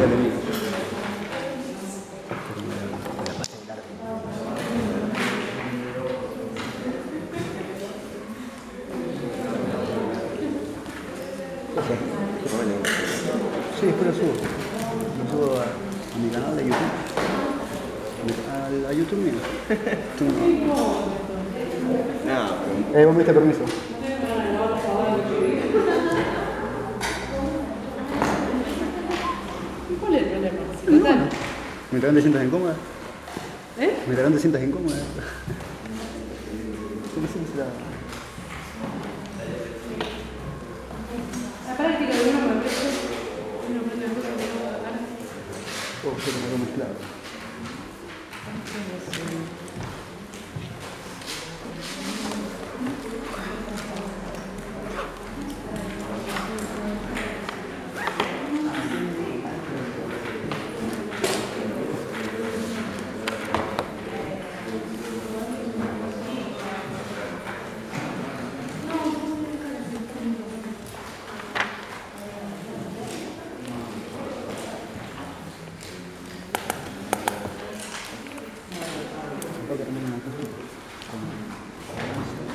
había tenido. Sí, después lo subo. Lo subo a mi canal de YouTube. A YouTube mío. Vos me diste permiso. ¿Cuál es el problema? Mientras no te sientas incómoda. ¿Eh? Mientras no te sientas incómoda. ¿Qué sientes la...? La práctica de uno me parece una cosas que no puedo dar. Oh, yo tengo que mezclar.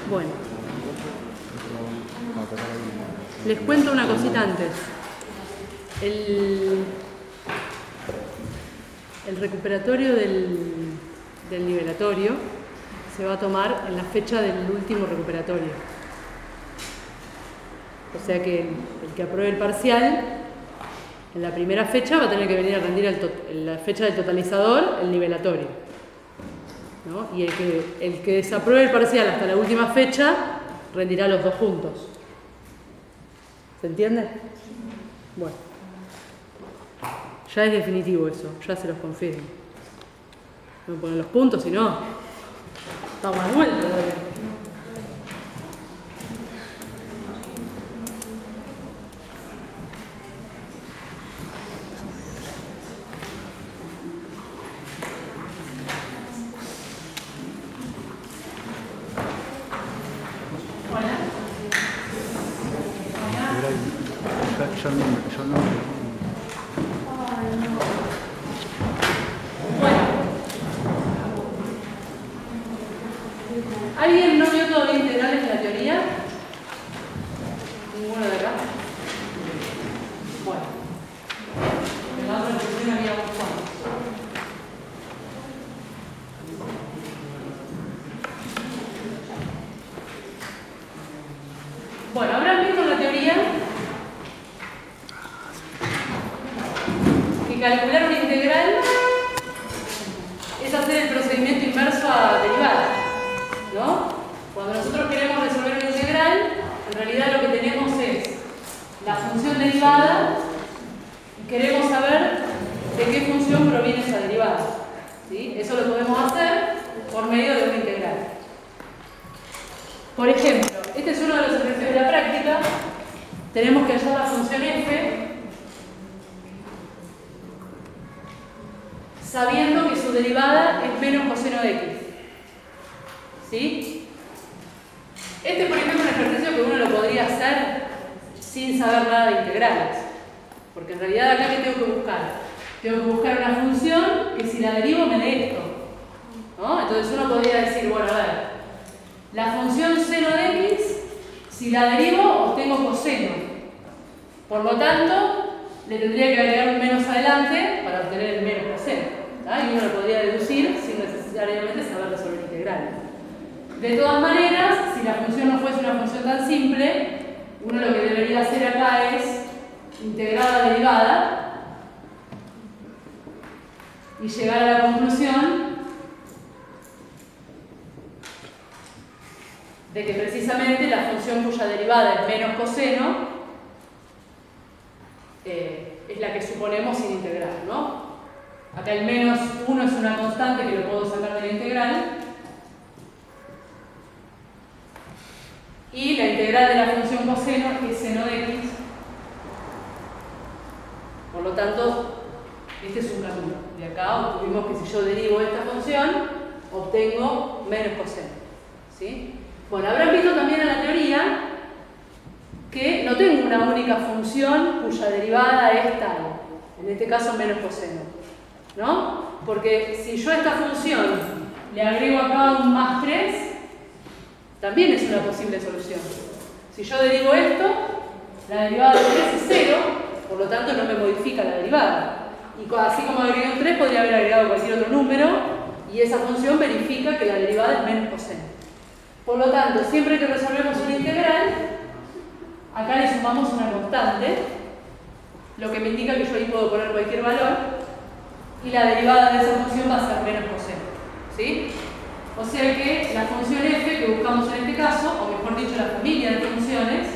Bueno, les cuento una cosita antes. El recuperatorio del nivelatorio se va a tomar en la fecha del último recuperatorio. O sea que el que apruebe el parcial, en la primera fecha va a tener que venir a rendir en la fecha del totalizador el nivelatorio, ¿no? Y el que desapruebe el parcial hasta la última fecha rendirá los dos juntos. ¿Se entiende? Bueno, ya es definitivo eso, ya se los confirmo. No me ponen los puntos, si no, estamos de vuelta todavía. ¿Alguien no vio todavía integrales en la teoría? ¿Ninguno de acá? Bueno. En la otra discusión había unos cuantos. Bueno, habrán visto en la teoría que calcular una integral es hacer el procedimiento inverso a derivada, ¿no? Cuando nosotros queremos resolver una integral, en realidad lo que tenemos es la función derivada y queremos saber de qué función proviene esa derivada, ¿sí? Eso lo podemos hacer por medio de una integral. Por ejemplo, este es uno de los ejercicios de la práctica. Tenemos que hallar la función f sabiendo que su derivada es menos coseno de x. ¿Sí? Este, por ejemplo, es un ejercicio que uno lo podría hacer sin saber nada de integrales. Porque en realidad acá, ¿qué tengo que buscar? Tengo que buscar una función que si la derivo me dé esto, ¿no? Entonces uno podría decir, bueno, a ver, la función seno de x, si la derivo, obtengo coseno. Por lo tanto, le tendría que agregar un menos adelante para obtener el menos coseno. Y uno lo podría deducir sin necesariamente saber resolver integrales. De todas maneras, si la función no fuese una función tan simple, uno lo que debería hacer acá es integrar la derivada y llegar a la conclusión de que precisamente la función cuya derivada es menos coseno es la que suponemos sin integrar, ¿no? Acá el menos 1 es una constante que lo puedo sacar de la integral. Y la integral de la función coseno es seno de x. Por lo tanto, este es un camino. De acá obtuvimos que si yo derivo esta función, obtengo menos coseno. ¿Sí? Bueno, habrán visto también en la teoría que no tengo una única función cuya derivada es tal. En este caso menos coseno, ¿no? Porque si yo a esta función le agrego acá un más 3, también es una posible solución. Si yo derivo esto, la derivada de 3 es 0, por lo tanto no me modifica la derivada. Y así como agregué un 3, podría haber agregado cualquier otro número, y esa función verifica que la derivada es menos coseno. Por lo tanto, siempre que resolvemos una integral, acá le sumamos una constante, lo que me indica que yo ahí puedo poner cualquier valor, y la derivada de esa función va a ser menos coseno, ¿sí? O sea que la función f que buscamos en este caso, o mejor dicho la familia de funciones,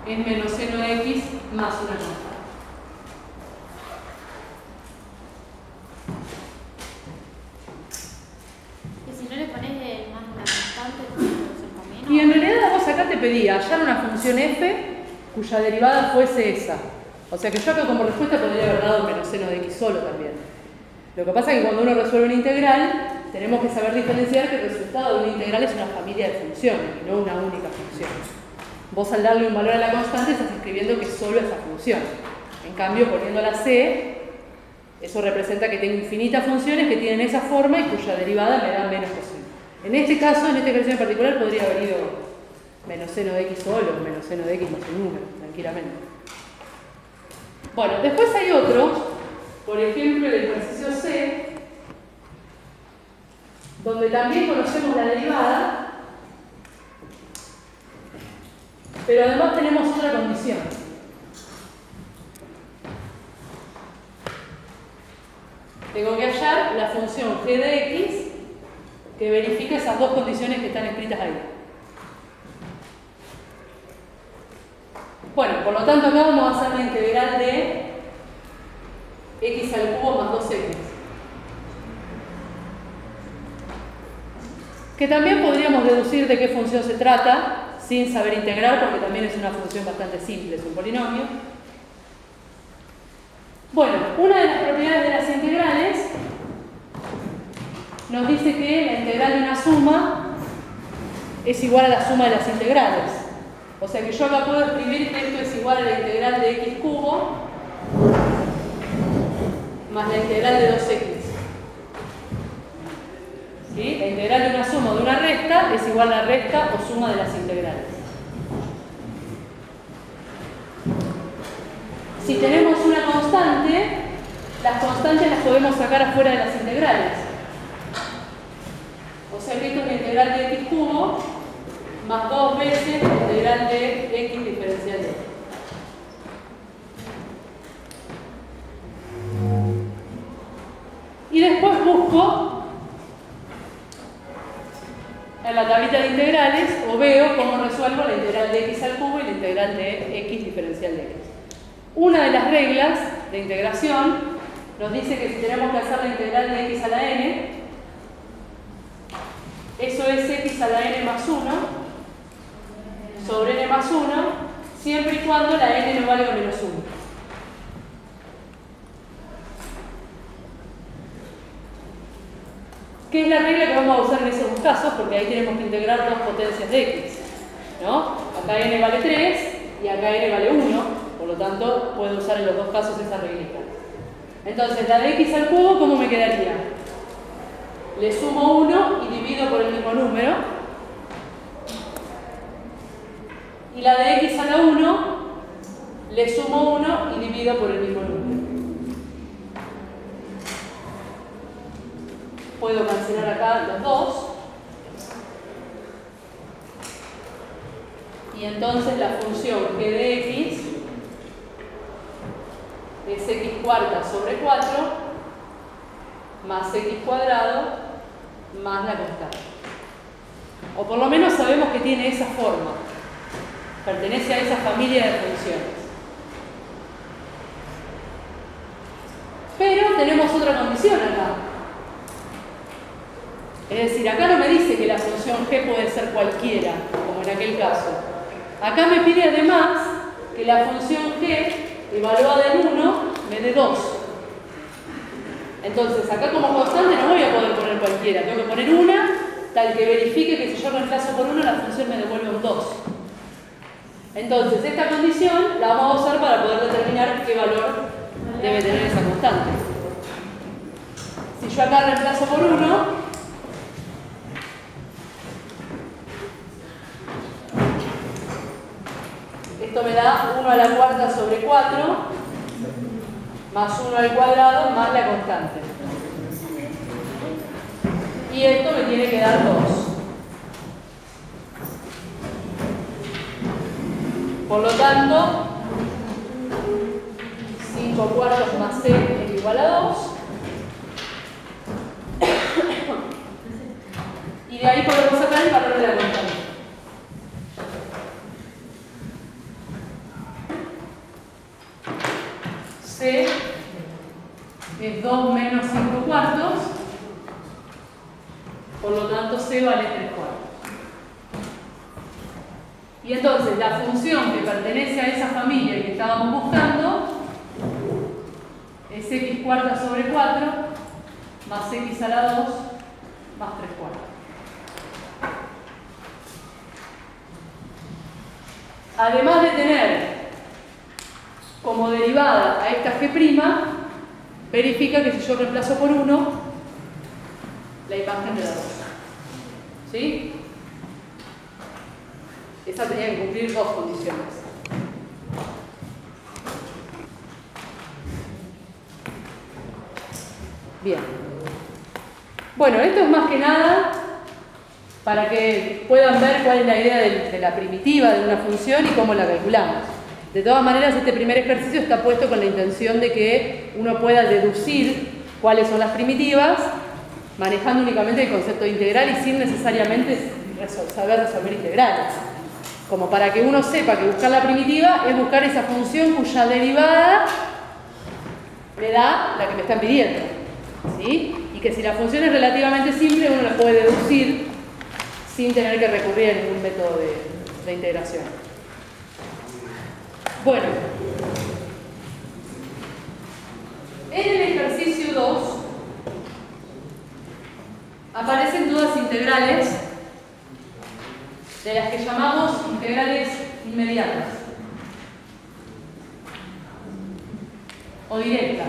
es menos seno de x más una constante. Y si no le pones más una constante, ¿no? Y en realidad vos acá te pedía hallar una función f cuya derivada fuese esa. O sea que yo acá como respuesta podría haber dado menos seno de x solo también. Lo que pasa es que cuando uno resuelve una integral, tenemos que saber diferenciar que el resultado de una integral es una familia de funciones y no una única función. Vos al darle un valor a la constante estás escribiendo que es solo esa función. En cambio, poniendo la c, eso representa que tengo infinitas funciones que tienen esa forma y cuya derivada me da menos coseno. En este caso, en esta ecuación en particular, podría haber ido menos seno de x solo, menos seno de x más un número, tranquilamente. Bueno, después hay otro, por ejemplo, el ejercicio C, donde también conocemos la derivada, pero además tenemos otra condición. Tengo que hallar la función g de x que verifique esas dos condiciones que están escritas ahí. Bueno, por lo tanto acá vamos a hacer la integral de x al cubo más 2x. Que también podríamos deducir de qué función se trata sin saber integrar, porque también es una función bastante simple, es un polinomio. Bueno, una de las propiedades de las integrales nos dice que la integral de una suma es igual a la suma de las integrales. O sea que yo acá puedo escribir que esto es igual a la integral de x cubo más la integral de 2x. ¿Sí? La integral de una suma o de una resta es igual a la resta o suma de las integrales. Si tenemos una constante, las constantes las podemos sacar afuera de las integrales. O sea que esto es la integral de x cubo más 2 veces la integral de x diferencial de x. Y después busco en la tablita de integrales o veo cómo resuelvo la integral de x al cubo y la integral de x diferencial de x. Una de las reglas de integración nos dice que si tenemos que hacer la integral de x a la n, eso es x a la n más 1 sobre n más 1, siempre y cuando la n no valga menos 1. ¿Qué es la regla que vamos a usar en esos dos casos? Porque ahí tenemos que integrar dos potencias de x, ¿no? Acá n vale 3 y acá n vale 1, por lo tanto puedo usar en los dos casos esa reglita. Entonces, la de x al cubo, ¿cómo me quedaría? Le sumo 1 y divido por el mismo número. Y la de x a la 1, le sumo 1 y divido por el mismo número. Puedo cancelar acá los dos. Y entonces la función g de x es x cuarta sobre 4 más x cuadrado más la constante. O por lo menos sabemos que tiene esa forma. Pertenece a esa familia de funciones. Pero tenemos otra condición acá. Es decir, acá no me dice que la función g puede ser cualquiera, como en aquel caso. Acá me pide además que la función g evaluada en 1 me dé 2. Entonces, acá como constante no voy a poder poner cualquiera. Tengo que poner una tal que verifique que si yo reemplazo por 1 la función me devuelve un 2. Entonces, esta condición la vamos a usar para poder determinar qué valor debe tener esa constante. Si yo acá reemplazo por 1, esto me da 1 a la cuarta sobre 4, más 1 al cuadrado, más la constante. Y esto me tiene que dar 2. Por lo tanto, 5 cuartos más c es igual a 2. Y de ahí podemos sacar el valor de la constante. C es 2 menos 5 cuartos. Por lo tanto, c vale 3 cuartos. Y entonces, la función que pertenece a esa familia que estábamos buscando es x cuarta sobre 4 más x a la 2 más 3 cuartos. Además de tener como derivada a esta g', verifica que si yo reemplazo por 1, la imagen me da 2. ¿Sí? Esa tenía que cumplir 2 condiciones. Bien. Bueno, esto es más que nada para que puedan ver cuál es la idea de la primitiva de una función y cómo la calculamos. De todas maneras, este primer ejercicio está puesto con la intención de que uno pueda deducir cuáles son las primitivas, manejando únicamente el concepto de integral y sin necesariamente saber resolver integrales. Como para que uno sepa que buscar la primitiva es buscar esa función cuya derivada me da la que me están pidiendo. ¿Sí? Y que si la función es relativamente simple, uno la puede deducir sin tener que recurrir a ningún método de integración. Bueno, en el ejercicio 2 aparecen todas integrales de las que llamamos integrales inmediatas o directas.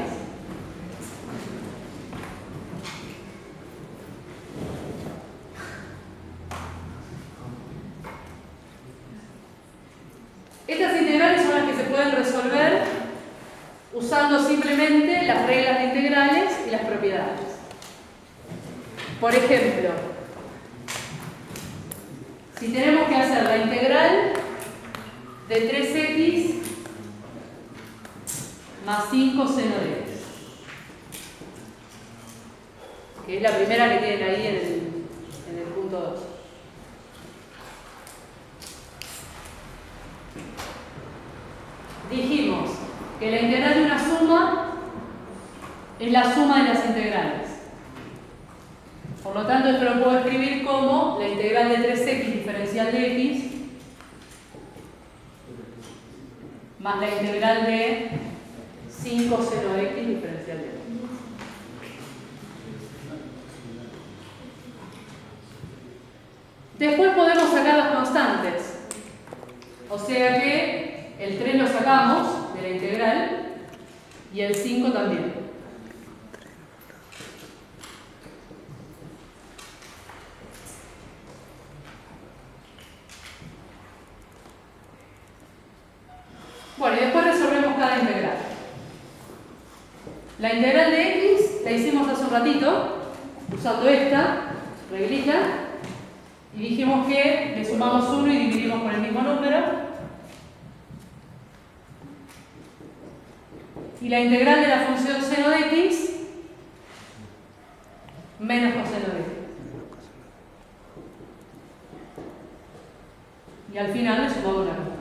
Estas integrales son las que se pueden resolver usando simplemente las reglas de integrales y las propiedades. Por ejemplo, si tenemos que hacer la integral de 3x más 5 seno de x, que es la primera que tienen ahí en el punto 2. Dijimos que la integral de una suma es la suma de las integrales. Por lo tanto, esto lo puedo escribir como la integral de 3x diferencial de x más la integral de 5 seno de x diferencial de x. Después podemos sacar las constantes. O sea que el 3 lo sacamos de la integral y el 5 también. Bueno, y después resolvemos cada integral. La integral de x la hicimos hace un ratito, usando esta reglita, y dijimos que le sumamos 1 y dividimos por el mismo número. Y la integral de la función seno de x menos coseno de x. Y al final le sumamos una constante.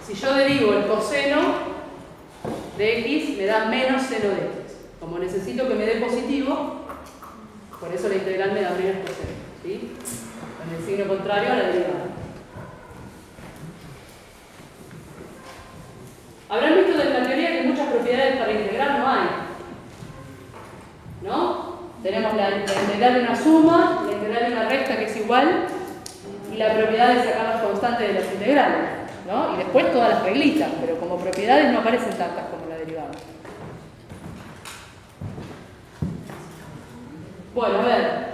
Si yo derivo el coseno de x, me da menos seno de x. Como necesito que me dé positivo, por eso la integral me da menos coseno. ¿Sí? Con el signo contrario a la derivada. Habrán visto desde la teoría que muchas propiedades para integrar no hay. ¿No? Tenemos la integral de una suma, la integral de una recta que es igual igual y la propiedad de sacar las constantes de las integrales, ¿no? Y después todas las reglitas, pero como propiedades no aparecen tantas como la derivada. Bueno, a ver,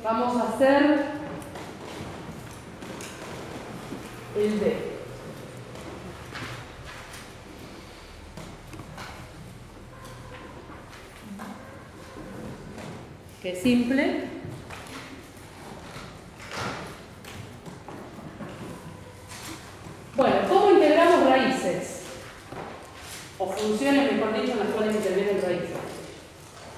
vamos a hacer el D. Que es simple. Bueno, ¿cómo integramos raíces? O funciones, mejor dicho, en las cuales intervienen raíces.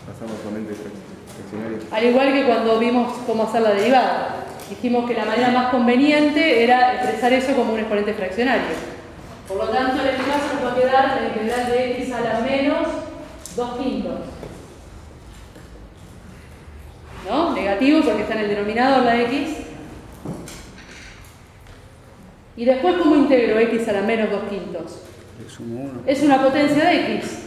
Pasamos solamente fraccionarios. Al igual que cuando vimos cómo hacer la derivada. Dijimos que la manera más conveniente era expresar eso como un exponente fraccionario. Por lo tanto, en este caso nos va a quedar la integral de x a la menos 2/5. ¿No? Negativo porque está en el denominador la x. Y después, ¿cómo integro x a la menos 2/5? Le sumo 1. Es una potencia de x.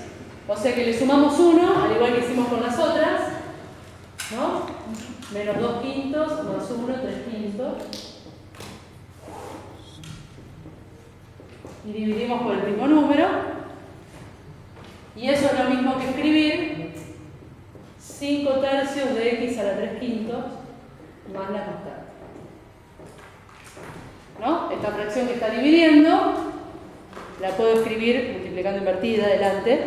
O sea que le sumamos 1, al igual que hicimos con las otras, ¿no? Menos 2/5 más 1, 3/5. Y dividimos por el mismo número. Y eso es lo mismo que escribir 5/3 de x a la 3/5 más la constante. ¿No? Esta fracción que está dividiendo la puedo escribir multiplicando invertida adelante,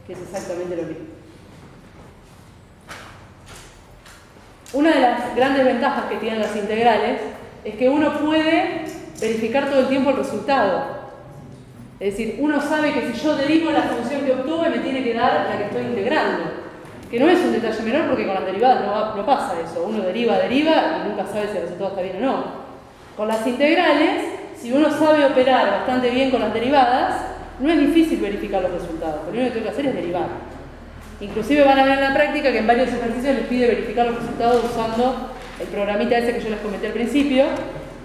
que es exactamente lo mismo. Una de las grandes ventajas que tienen las integrales es que uno puede verificar todo el tiempo el resultado. Es decir, uno sabe que si yo derivo la función que obtuve me tiene que dar la que estoy integrando. Que no es un detalle menor porque con las derivadas no pasa eso. Uno deriva y nunca sabe si el resultado está bien o no. Con las integrales, si uno sabe operar bastante bien con las derivadas, no es difícil verificar los resultados. Lo único que tengo que hacer es derivar. Inclusive van a ver en la práctica que en varios ejercicios les pide verificar los resultados usando el programita ese que yo les comenté al principio,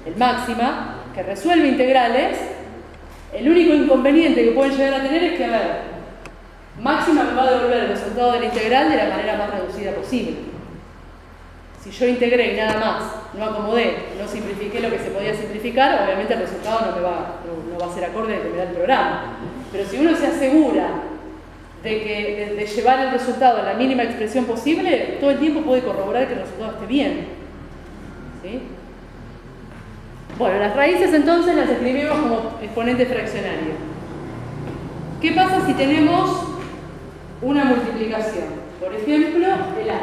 el máxima, que resuelve integrales. El único inconveniente que pueden llegar a tener es que, a ver, máxima me va a devolver el resultado de la integral de la manera más reducida posible. Si yo integré y nada más, no acomodé, no simplifiqué lo que se podía simplificar, obviamente el resultado no va a ser acorde a lo que me da el programa. Pero si uno se asegura de llevar el resultado a la mínima expresión posible, todo el tiempo puede corroborar que el resultado esté bien. ¿Sí? Bueno, las raíces entonces las escribimos como exponente fraccionario. ¿Qué pasa si tenemos una multiplicación? Por ejemplo, el h.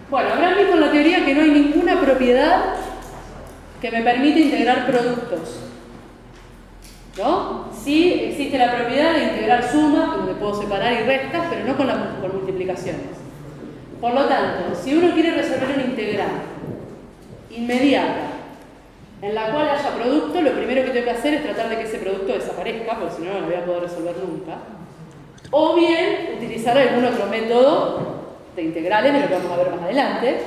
Bueno, habrán visto en la teoría que no hay ninguna propiedad que me permite integrar productos. ¿No? Sí existe la propiedad de integrar sumas, donde puedo separar y restas, pero no con multiplicaciones. Por lo tanto, si uno quiere resolver una integral inmediata, en la cual haya producto, lo primero que tengo que hacer es tratar de que ese producto desaparezca, porque si no, no lo voy a poder resolver nunca. O bien, utilizar algún otro método de integrales, de lo que vamos a ver más adelante,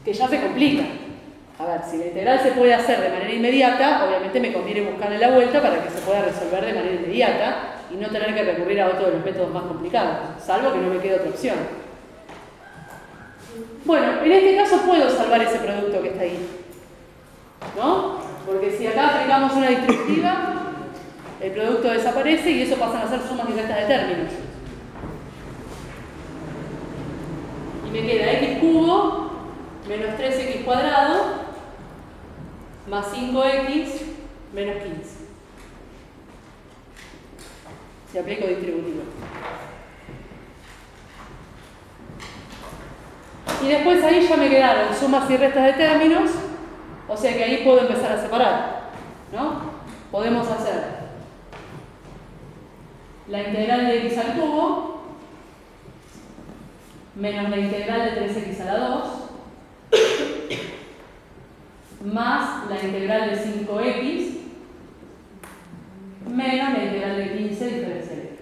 que ya se complica. A ver, si la integral se puede hacer de manera inmediata, obviamente me conviene buscarle la vuelta para que se pueda resolver de manera inmediata y no tener que recurrir a otro de los métodos más complicados, salvo que no me quede otra opción. Bueno, en este caso puedo salvar ese producto que está ahí, ¿no? Porque si acá aplicamos una distributiva, el producto desaparece y eso pasan a ser sumas y restas de términos. Y me queda x cubo menos 3x cuadrado más 5x menos 15. Si aplico distributivo. Y después ahí ya me quedaron sumas y restas de términos, o sea que ahí puedo empezar a separar, ¿no? Podemos hacer la integral de x al cubo menos la integral de 3x a la 2 más la integral de 5x menos la integral de 15 diferencial de x.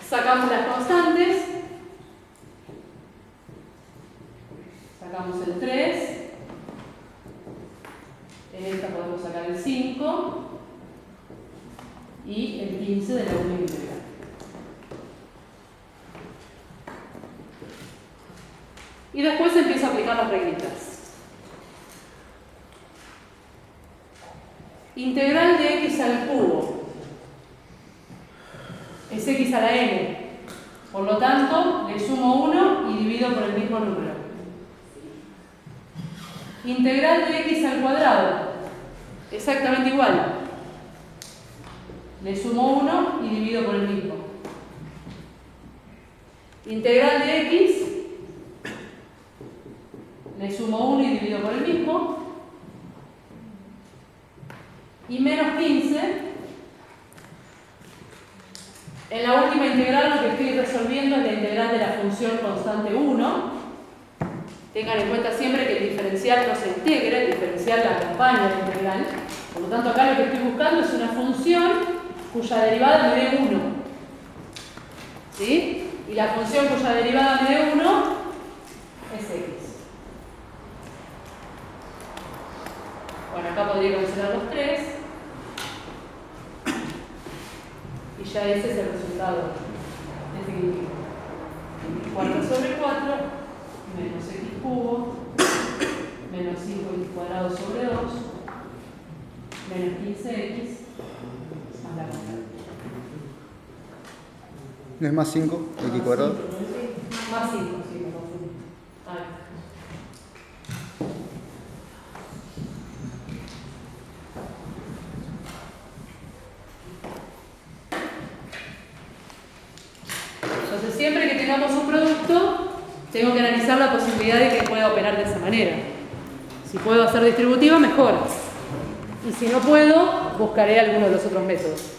Sacamos las constantes. Sacamos el 3. En esta podemos sacar el 5. Y el 15 de la unión integral. Y después empiezo a aplicar las reglitas. Integral de x al cubo es x a la n. Por lo tanto, le sumo 1 y divido por el mismo número. Integral de x al cuadrado. Exactamente igual. Le sumo 1 y divido por el mismo. Integral de x. Le sumo 1 y divido por el mismo. Y menos 15. En la última integral lo que estoy resolviendo es la integral de la función constante 1. Tengan en cuenta siempre que el diferencial no se integra, el diferencial la acompaña a la integral. Por lo tanto, acá lo que estoy buscando es una función cuya derivada me dé 1. ¿Sí? Y la función cuya derivada me dé 1 es x. Bueno, acá podría cancelar los 3. Y ya ese es el resultado definitivo. X cuarta sobre 4 menos x cubo menos 5x cuadrado sobre 2 menos 15x más la constante. ¿No es más 5 x cuadrado? Más 5, sí, me confundí. Entonces, siempre que tengamos un producto, tengo que analizar la posibilidad de que pueda operar de esa manera. Si puedo hacer distributiva, mejor. Y si no puedo, buscaré alguno de los otros métodos.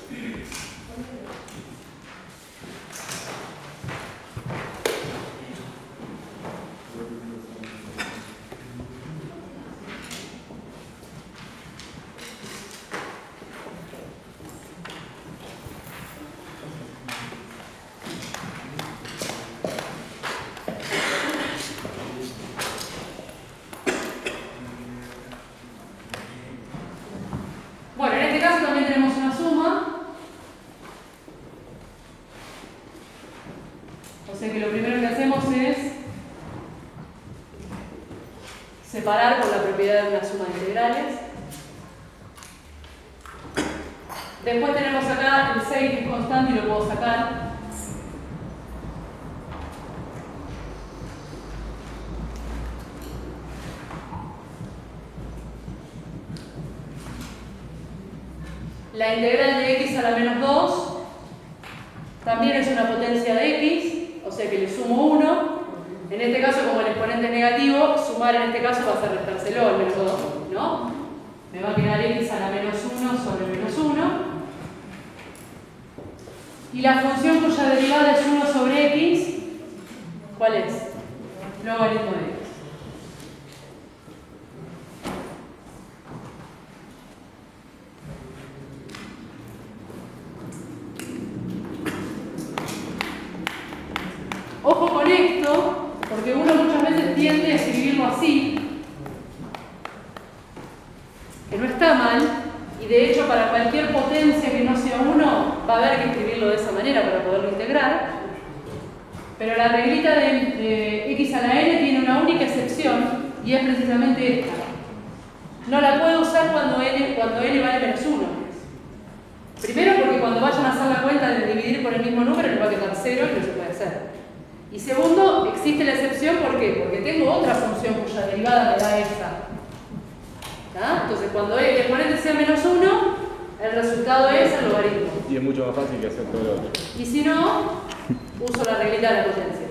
Bueno, en este caso también tenemos una suma. O sea que lo primero que hacemos es separar por la propiedad de una suma de integrales. Después tenemos acá el 6 que es constante y lo puedo sacar. La integral de x a la menos 2 también es una potencia de x, o sea que le sumo 1. En este caso, como el exponente es negativo, sumar en este caso va a ser restárselo al menos 2, ¿no? Me va a quedar x a la menos 1 sobre menos 1. Y la función cuya derivada es 1 sobre x, ¿cuál es? Logaritmo de x. Ojo con esto, porque uno muchas veces tiende a escribirlo así, que no está mal, y de hecho para cualquier potencia que no sea 1 va a haber que escribirlo de esa manera para poderlo integrar. Pero la reglita de x a la n tiene una única excepción, y es precisamente esta. No la puedo usar cuando n vale menos 1. Primero porque cuando vayan a hacer la cuenta de dividir por el mismo número le va a quedar 0 y no se puede hacer. Y segundo, existe la excepción, ¿por qué? Porque tengo otra función cuya derivada me da esta. ¿Ah? Entonces, cuando el exponente sea menos 1, el resultado es el logaritmo. Y es mucho más fácil que hacer todo lo otro. Y si no, uso la reglita de la potencia.